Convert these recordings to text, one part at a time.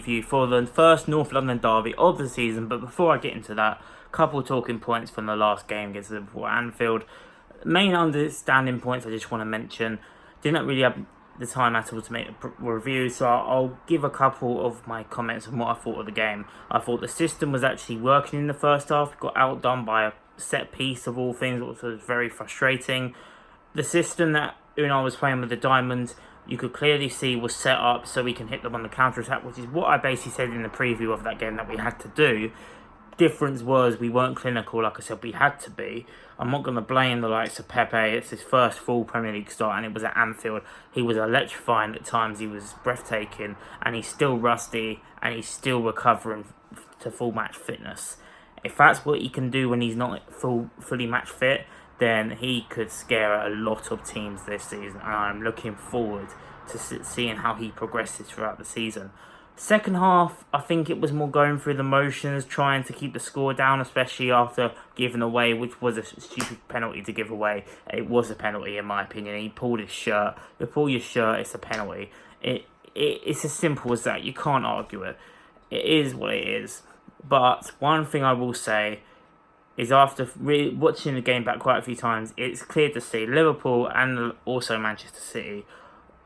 Preview for the first North London derby of the season, but before I get into that, couple talking points from the last game against Liverpool at Anfield. Main understanding points I just want to mention. Didn't really have the time at all to make a review, so I'll give a couple of my comments on what I thought of the game. I thought the system was actually working in the first half. Got outdone by a set piece of all things, which was very frustrating. The system that Unai was playing with the Diamonds, you could clearly see was set up so we can hit them on the counter-attack, which is what I basically said in the preview of that game that we had to do. Difference was we weren't clinical like I said we had to be. I'm not going to blame the likes of Pepe. It's his first full Premier League start and it was at Anfield. He was electrifying at times, he was breathtaking, and he's still rusty and he's still recovering to full match fitness. If that's what he can do when he's not fully match fit, then he could scare a lot of teams this season, and I'm looking forward to seeing how he progresses throughout the season. Second half, I think it was more going through the motions, trying to keep the score down, especially after giving away, which was a stupid penalty to give away. It was a penalty in my opinion. He pulled his shirt. You pull your shirt, it's a penalty. It's as simple as that. You can't argue it. It is what it is. But one thing I will say is after watching the game back quite a few times, it's clear to see Liverpool and also Manchester City,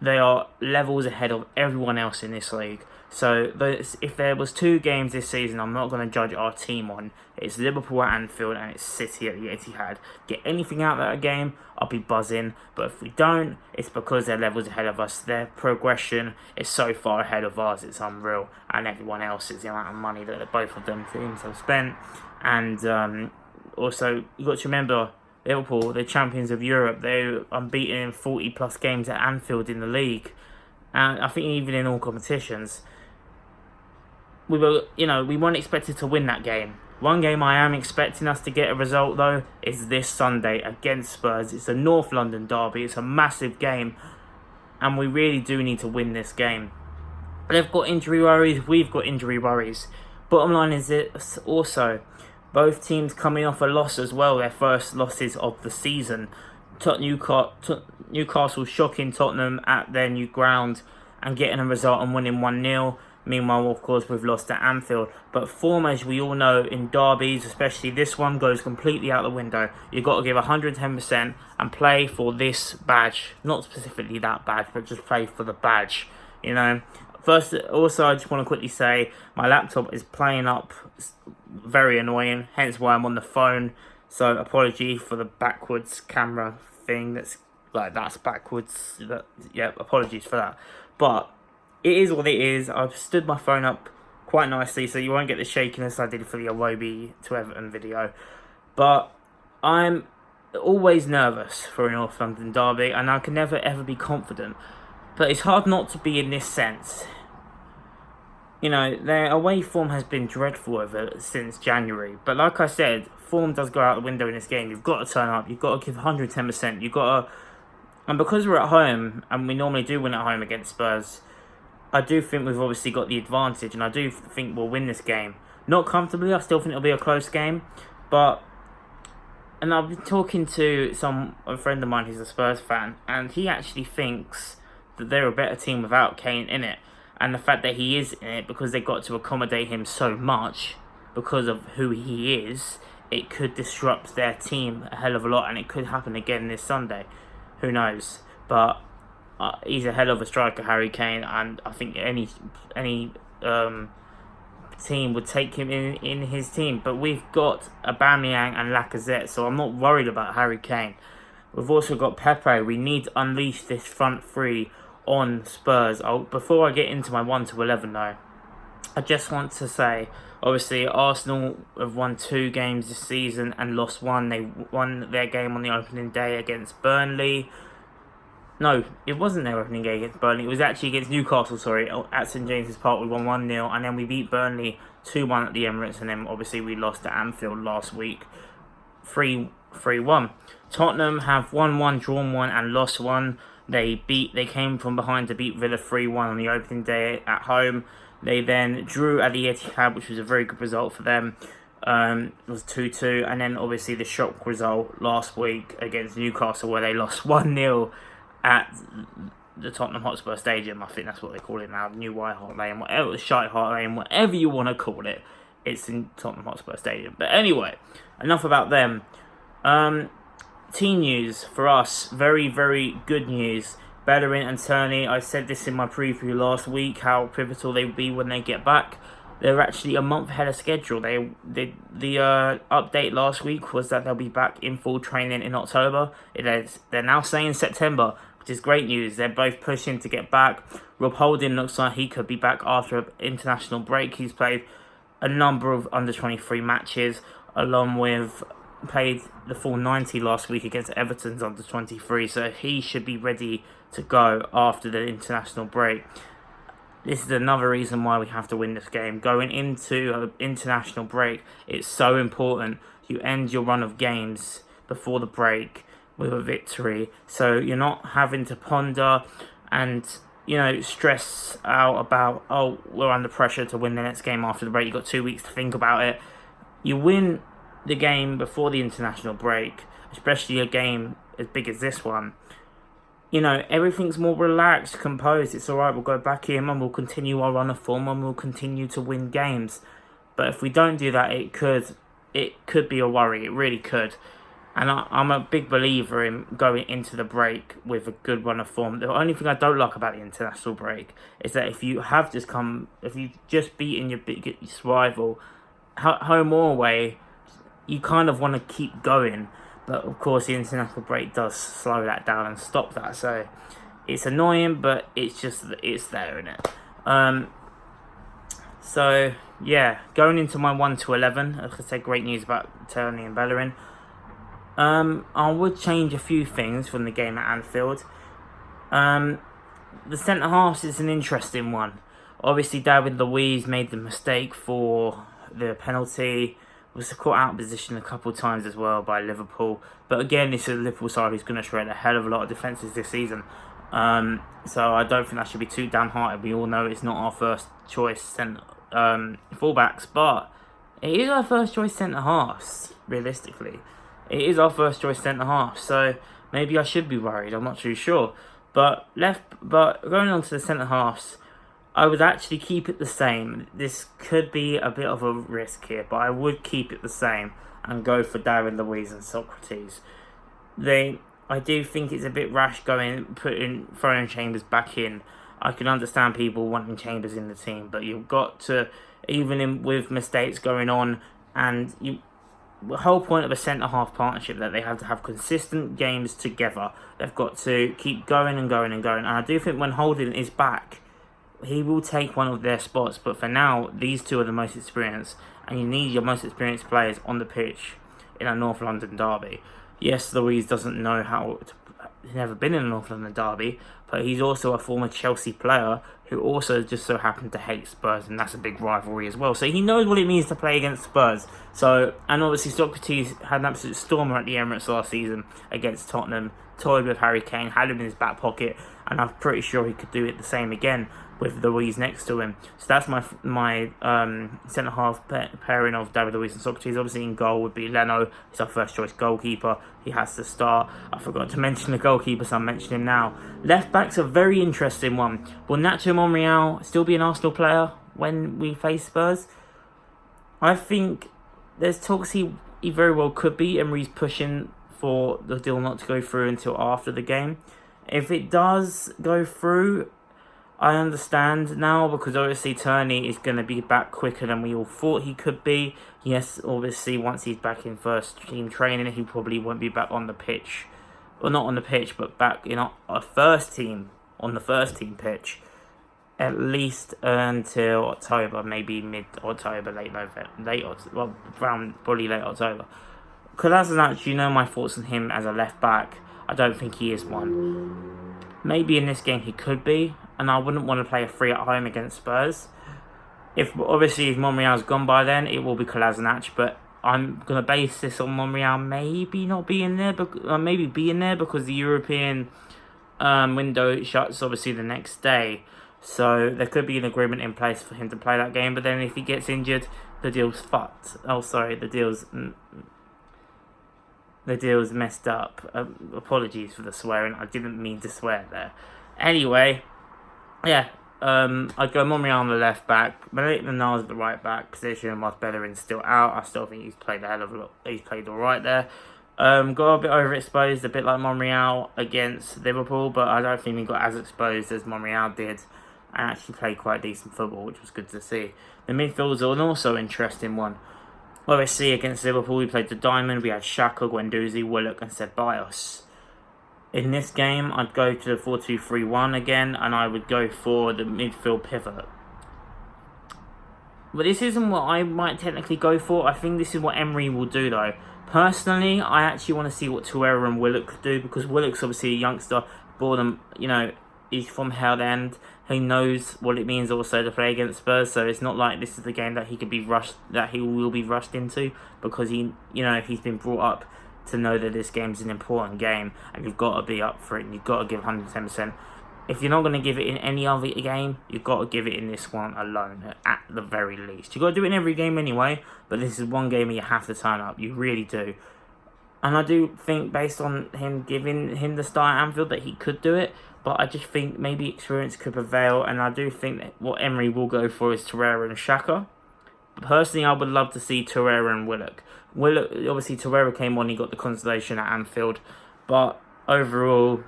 they are levels ahead of everyone else in this league. So if there was two games this season I'm not going to judge our team on, it's Liverpool at Anfield and it's City at the Etihad. Get anything out of that game, I'll be buzzing. But if we don't, it's because they're levels ahead of us. Their progression is so far ahead of ours, it's unreal. And everyone else's, the amount of money that both of them teams have spent. And also, you've got to remember, Liverpool, they're champions of Europe. They're unbeaten in 40 plus games at Anfield in the league. And I think even in all competitions, we weren't expected to win that game. One game I am expecting us to get a result though is this Sunday against Spurs. It's a North London derby. It's a massive game, and we really do need to win this game. They've got injury worries. We've got injury worries. Bottom line is it's also both teams coming off a loss as well. Their first losses of the season. Newcastle shocking Tottenham at their new ground and getting a result and winning 1-0. Meanwhile, of course, we've lost at Anfield. But form, as we all know, in derbies, especially this one, goes completely out the window. You've got to give 110% and play for this badge. Not specifically that badge, but just play for the badge, you know. First, also, I just want to quickly say, my laptop is playing up very annoying, hence why I'm on the phone. So, apology for the backwards camera thing that's backwards. Apologies for that. But it is what it is. I've stood my phone up quite nicely, so you won't get the shakiness I did for the Iwobi to Everton video. But I'm always nervous for a North London derby, and I can never ever be confident. But it's hard not to be in this sense. You know, their away form has been dreadful since January. But like I said, form does go out the window in this game. You've got to turn up. You've got to give 110%. You've got to... And because we're at home, and we normally do win at home against Spurs, I do think we've obviously got the advantage, and I do think we'll win this game. Not comfortably, I still think it'll be a close game, but... And I've been talking to a friend of mine who's a Spurs fan, and he actually thinks that they're a better team without Kane in it. And the fact that he is in it, because they got to accommodate him so much, because of who he is, it could disrupt their team a hell of a lot, and it could happen again this Sunday. Who knows? But he's a hell of a striker, Harry Kane, and I think any team would take him in his team. But we've got Aubameyang and Lacazette, so I'm not worried about Harry Kane. We've also got Pepe. We need to unleash this front three on Spurs. Before I get into my 1 to 11 though, I just want to say, obviously Arsenal have won 2 games this season and lost 1. They won their game on the opening day against Burnley. No, it wasn't their opening game against Burnley. It was actually against Newcastle, at St James's Park. We won 1-0, and then we beat Burnley 2-1 at the Emirates, and then obviously we lost at Anfield last week 3-1. Tottenham have won 1, drawn 1, and lost 1. They came from behind to beat Villa 3-1 on the opening day at home. They then drew at the Etihad, which was a very good result for them. It was 2-2, and then obviously the shock result last week against Newcastle, where they lost 1-0 at the Tottenham Hotspur Stadium. I think that's what they call it now, New White Hart Lane, whatever, Shite Hart Lane, whatever you want to call it. It's in Tottenham Hotspur Stadium. But anyway, enough about them. Team news for us, very, very good news. Bellerin and Turney, I said this in my preview last week, how pivotal they will be when they get back. They're actually a month ahead of schedule. The update last week was that they'll be back in full training in October. They're now saying September, which is great news. They're both pushing to get back. Rob Holding looks like he could be back after an international break. He's played a number of under-23 matches, along with played the full 90 last week against Everton's under-23, so he should be ready to go after the international break. This is another reason why we have to win this game. Going into an international break, it's so important you end your run of games before the break with a victory, so you're not having to ponder and stress out about, oh, we're under pressure to win the next game after the break. You've got 2 weeks to think about it. You win the game before the international break, especially a game as big as this one. Everything's more relaxed, composed. It's alright, we'll go back in and we'll continue our run of form and we'll continue to win games. But if we don't do that, it could be a worry. It really could. And I'm a big believer in going into the break with a good run of form. The only thing I don't like about the international break is that if you've just beaten your biggest rival, home or away, you kind of want to keep going. But of course, the international break does slow that down and stop that. So it's annoying, but it's there, isn't it? So yeah, going into my 1 to 11, like I said, great news about Turney and Bellerin. I would change a few things from the game at Anfield. The centre halves is an interesting one. Obviously, David Luiz made the mistake for the penalty. Was caught out of position a couple of times as well by Liverpool. But again, this is a Liverpool side who's going to shred a hell of a lot of defences this season. So I don't think that should be too downhearted. We all know it's not our first choice fullbacks, but it is our first choice centre halves. Realistically, it is our first choice centre half. So maybe I should be worried. I'm not too sure. But going on to the centre halves, I would actually keep it the same. This could be a bit of a risk here, but I would keep it the same and go for David Luiz and Socrates. I do think it's a bit rash throwing Chambers back in. I can understand people wanting Chambers in the team, but you've got to, with mistakes going on, and the whole point of a centre-half partnership that they have to have consistent games together. They've got to keep going and going and going. And I do think when Holding is back, he will take one of their spots, but for now, these two are the most experienced, and you need your most experienced players on the pitch in a North London derby. Yes, Luiz doesn't know he's never been in a North London derby, but he's also a former Chelsea player who also just so happened to hate Spurs, and that's a big rivalry as well. So he knows what it means to play against Spurs. And obviously Socrates had an absolute stormer at the Emirates last season against Tottenham, toyed with Harry Kane, had him in his back pocket, and I'm pretty sure he could do it the same again with Luiz next to him. So that's my centre-half pairing of David Luiz and Socrates. Obviously in goal would be Leno. He's our first choice goalkeeper. He has to start. I forgot to mention the goalkeeper, so I'm mentioning him now. Left-back's a very interesting one. Will Nacho Monreal still be an Arsenal player when we face Spurs? I think there's talks he very well could be. Emery's pushing for the deal not to go through until after the game. If it does go through, I understand now, because obviously Turney is going to be back quicker than we all thought he could be. Yes, obviously once he's back in first team training, he probably won't be back on the pitch. Well, not on the pitch, but back in a first team, on the first team pitch, at least until October, maybe mid-October, late November, probably late October. Kolasinac, you know my thoughts on him as a left back. I don't think he is one. Maybe in this game he could be, and I wouldn't want to play a free at home against Spurs. If Monreal's gone by then, it will be Kolasinac, but I'm going to base this on Monreal maybe not being there, maybe being there because the European window shuts obviously the next day. So there could be an agreement in place for him to play that game, but then if he gets injured, the deal's fucked. The deal's messed up. Apologies for the swearing. I didn't mean to swear there. Anyway, yeah, I'd go Monreal on the left back, Maitland-Niles at the right back position, whilst Bellerin's still out. I still think he's played a hell of a lot. He's played all right there. Got a bit overexposed, a bit like Monreal against Liverpool, but I don't think he got as exposed as Monreal did, and actually played quite decent football, which was good to see. The midfield's an also interesting one. Obviously, against Liverpool, we played the diamond. We had Xhaka, Guendouzi, Willock, and Ceballos. In this game, I'd go to the 4-2-3-1 again, and I would go for the midfield pivot. But this isn't what I might technically go for. I think this is what Emery will do, though. Personally, I actually want to see what Torreira and Willock could do, because Willock's obviously a youngster. Boredom, he's from Hell End. He knows what it means also to play against Spurs, so it's not like this is the game that he could be rushed, that he will be rushed into, because he's been brought up to know that this game's an important game, and you've got to be up for it, and you've got to give 110%. If you're not going to give it in any other game, you've got to give it in this one alone, at the very least. You've got to do it in every game anyway, but this is one game where you have to turn up. You really do. And I do think, based on him giving him the start at Anfield, that he could do it, but I just think maybe experience could prevail, and I do think that what Emery will go for is Torreira and Xhaka. Personally, I would love to see Torreira and Willock. Obviously, Torreira came on, he got the consolation at Anfield, but overall,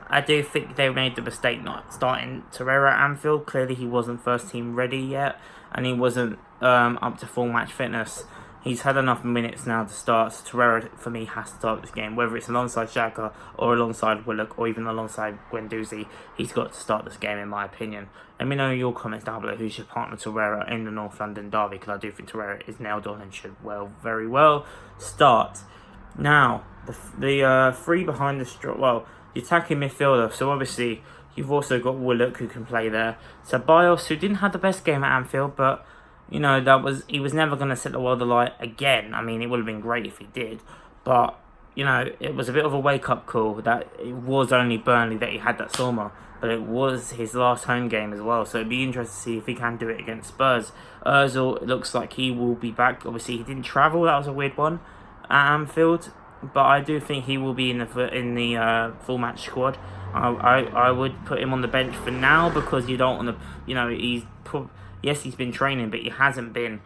I do think they made the mistake not starting Torreira at Anfield. Clearly, he wasn't first team ready yet, and he wasn't up to full match fitness. He's had enough minutes now to start, so Torreira, for me, has to start this game. Whether it's alongside Xhaka, or alongside Willock, or even alongside Guendouzi, he's got to start this game, in my opinion. Let me know your comments down below who's your partner Torreira in the North London derby, because I do think Torreira is nailed on and should very well start. Now, the three behind the the attacking midfielder, so obviously you've also got Willock, who can play there. Ceballos, who didn't have the best game at Anfield, but he was never going to set the world alight again. I mean, it would have been great if he did, but it was a bit of a wake-up call that it was only Burnley that he had that summer, but it was his last home game as well, so it'd be interesting to see if he can do it against Spurs. Ozil, it looks like he will be back. Obviously, he didn't travel, that was a weird one at Anfield, but I do think he will be in the full match squad. I would put him on the bench for now, because you don't want to, yes, he's been training, but he hasn't been.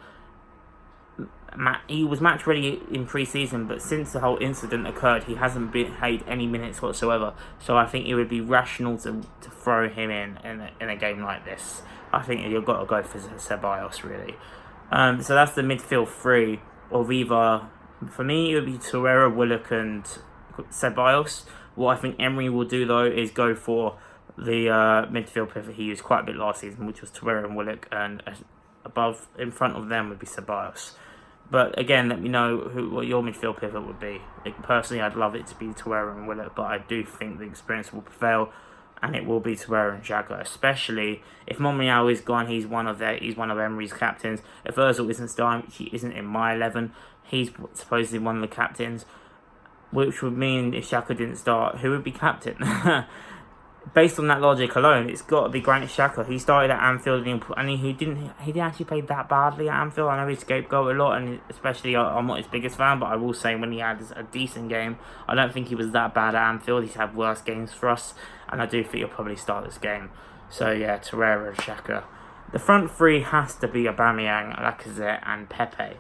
He was match ready in pre-season, but since the whole incident occurred, he hasn't had any minutes whatsoever. So I think it would be rational to throw him in a game like this. I think you've got to go for Ceballos, really. So that's the midfield three of either. For me, it would be Torreira, Willock, and Ceballos. What I think Emery will do, though, is go for the midfield pivot he used quite a bit last season, which was Torreira and Willock, and in front of them would be Ceballos. But again, let me know what your midfield pivot would be. Personally, I'd love it to be Torreira and Willock, but I do think the experience will prevail, and it will be Torreira and Xhaka, especially if Monreal is gone. He's one of Emery's captains. If Ozil isn't starting, he isn't in my 11. He's supposedly one of the captains, which would mean if Xhaka didn't start, who would be captain? Based on that logic alone, it's got to be Granit Xhaka. He started at Anfield, and he didn't actually play that badly at Anfield. I know he scapegoated a lot, and especially I'm not his biggest fan, but I will say when he had a decent game, I don't think he was that bad at Anfield. He's had worse games for us, and I do think he'll probably start this game. So yeah, Torreira and Xhaka. The front three has to be Aubameyang, Lacazette, and Pepe.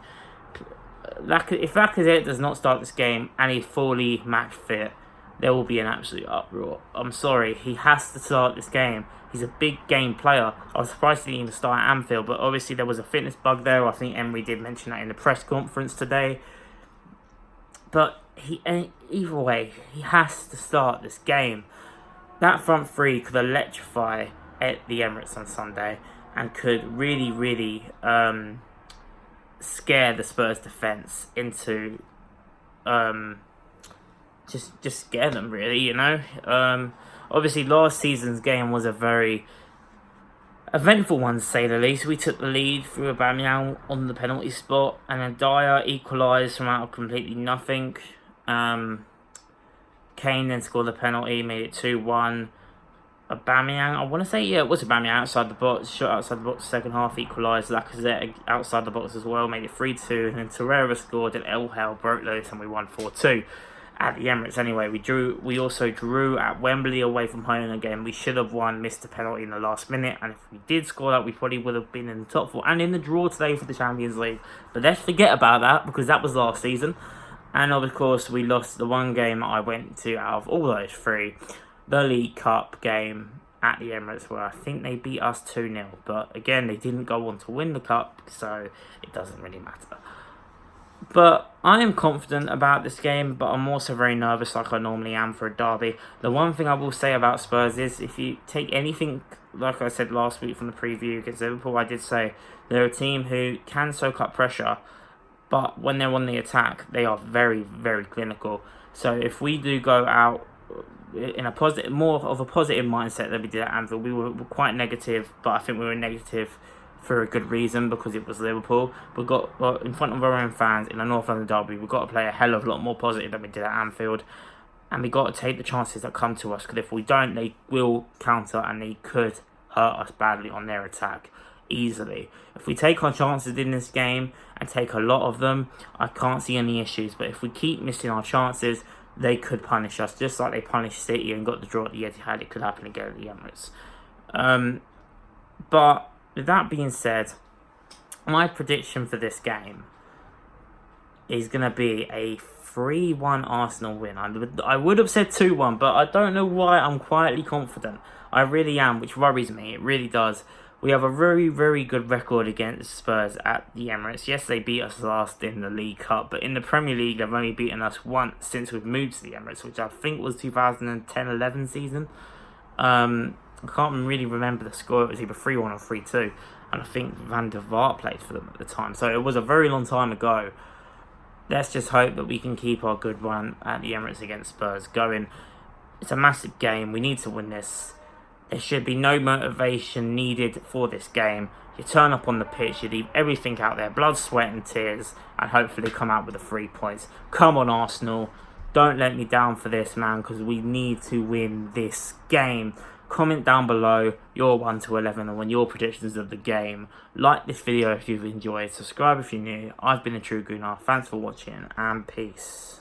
If Lacazette does not start this game and he's fully match fit, there will be an absolute uproar. I'm sorry, he has to start this game. He's a big game player. I was surprised he didn't even start at Anfield, but obviously there was a fitness bug there. I think Emery did mention that in the press conference today. But either way, he has to start this game. That front three could electrify at the Emirates on Sunday, and could really, really scare the Spurs defence into just scare them, really, Obviously, last season's game was a very eventful one, to say the least. We took the lead through Aubameyang on the penalty spot, and then Dyer equalised from out of completely nothing. Kane then scored the penalty, made it 2-1. Aubameyang, I want to say, it was Aubameyang outside the box, shot outside the box, second half equalised. Lacazette outside the box as well, made it 3-2, and then Torreira scored, and El Hell broke loose, and we won 4-2. at the Emirates anyway. We also drew at Wembley away from home again. We should have won, missed a penalty in the last minute, and if we did score that, we probably would have been in the top four and in the draw today for the Champions League. But let's forget about that, because that was last season. And of course, we lost the one game I went to out of all those three, the League Cup game at the Emirates, where I think they beat us 2-0. But again, they didn't go on to win the Cup, so it doesn't really matter. But I am confident about this game, but I'm also very nervous, like I normally am for a derby. The one thing I will say about Spurs is, if you take anything, like I said last week from the preview against Liverpool, I did say they're a team who can soak up pressure, but when they're on the attack, they are very, very clinical. So if we do go out in a positive, more of a positive mindset than we did at Anfield, we were quite negative, but I think we were negative for a good reason, because it was Liverpool. We got in front of our own fans in a North London derby. We've got to play a hell of a lot more positive than we did at Anfield, and we got to take the chances that come to us, because if we don't, they will counter and they could hurt us badly on their attack easily. If we take our chances in this game and take a lot of them, I can't see any issues. But if we keep missing our chances, they could punish us, just like they punished City and got the draw at the Etihad. It could happen again at the Emirates. But with that being said, my prediction for this game is going to be a 3-1 Arsenal win. I would have said 2-1, but I don't know why I'm quietly confident. I really am, which worries me. It really does. We have a very, very good record against Spurs at the Emirates. Yes, they beat us last in the League Cup, but in the Premier League, they've only beaten us once since we've moved to the Emirates, which I think was 2010-11 season. I can't really remember the score. It was either 3-1 or 3-2. And I think Van der Vaart played for them at the time. So it was a very long time ago. Let's just hope that we can keep our good run at the Emirates against Spurs going. It's a massive game. We need to win this. There should be no motivation needed for this game. You turn up on the pitch, you leave everything out there, blood, sweat and tears, and hopefully come out with the 3 points. Come on, Arsenal. Don't let me down for this, man, because we need to win this game. Comment down below your 1 to 11 and your predictions of the game. Like this video if you've enjoyed. Subscribe if you're new. I've been a True Gooner. Thanks for watching and peace.